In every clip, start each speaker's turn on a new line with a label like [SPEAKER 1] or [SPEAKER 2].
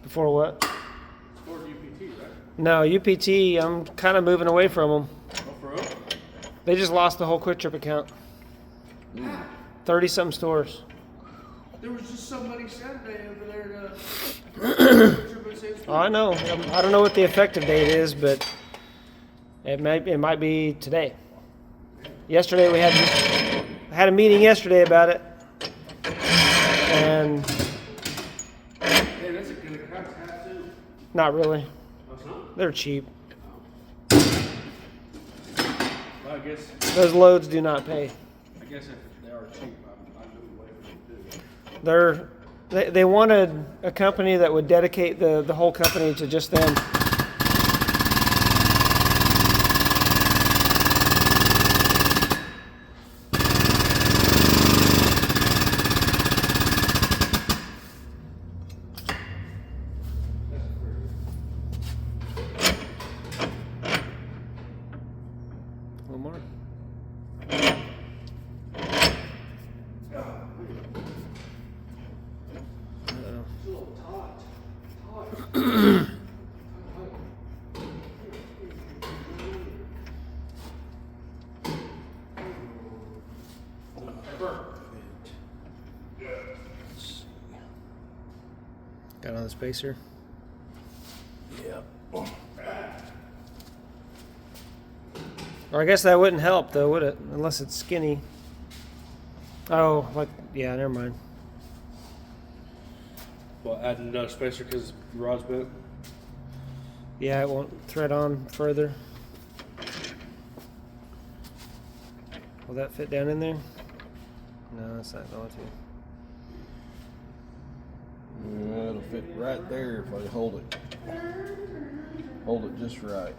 [SPEAKER 1] For what?
[SPEAKER 2] It's for UPT, right?
[SPEAKER 1] No, UPT, I'm kind of moving away from them.
[SPEAKER 2] Oh, for real?
[SPEAKER 1] They just lost the whole Quick Trip account. 30-something stores.
[SPEAKER 2] There was just somebody Saturday over there.
[SPEAKER 1] Oh, I know. I don't know what the effective date is, but it might be today. Yesterday we had a meeting yesterday about it, and
[SPEAKER 2] Hey, that's a good account to have too.
[SPEAKER 1] not really.
[SPEAKER 2] Oh, it's not?
[SPEAKER 1] They're cheap.
[SPEAKER 2] Well, I guess
[SPEAKER 1] Those loads do not pay.
[SPEAKER 2] if they are cheap, I'm moving away from them too.
[SPEAKER 1] They wanted a company that would dedicate the whole company to just them. One more. Got another spacer.
[SPEAKER 2] Yep.
[SPEAKER 1] Or I guess that wouldn't help though, would it? Unless it's skinny. Oh, like, yeah, never mind.
[SPEAKER 2] Well, add another spacer because the rod's bent.
[SPEAKER 1] Yeah, it won't thread on further. Will that fit down in there? No, it's not going to.
[SPEAKER 3] Yeah, it'll fit right there if I hold it. Hold it just right.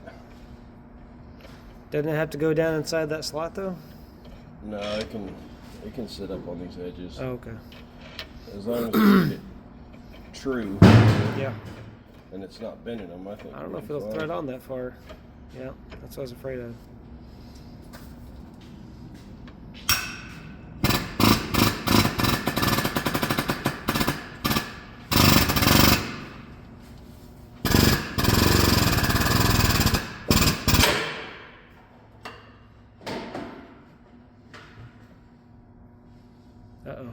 [SPEAKER 1] Doesn't it have to go down inside that slot though?
[SPEAKER 3] No, it can sit up on these edges.
[SPEAKER 1] Oh, okay.
[SPEAKER 3] As long as you get it true
[SPEAKER 1] Yeah.
[SPEAKER 3] and it's not bending them, I think.
[SPEAKER 1] I don't know
[SPEAKER 3] it'll
[SPEAKER 1] if
[SPEAKER 3] be
[SPEAKER 1] it'll
[SPEAKER 3] fine.
[SPEAKER 1] thread on that far. Yeah, that's what I was afraid of. Uh-oh.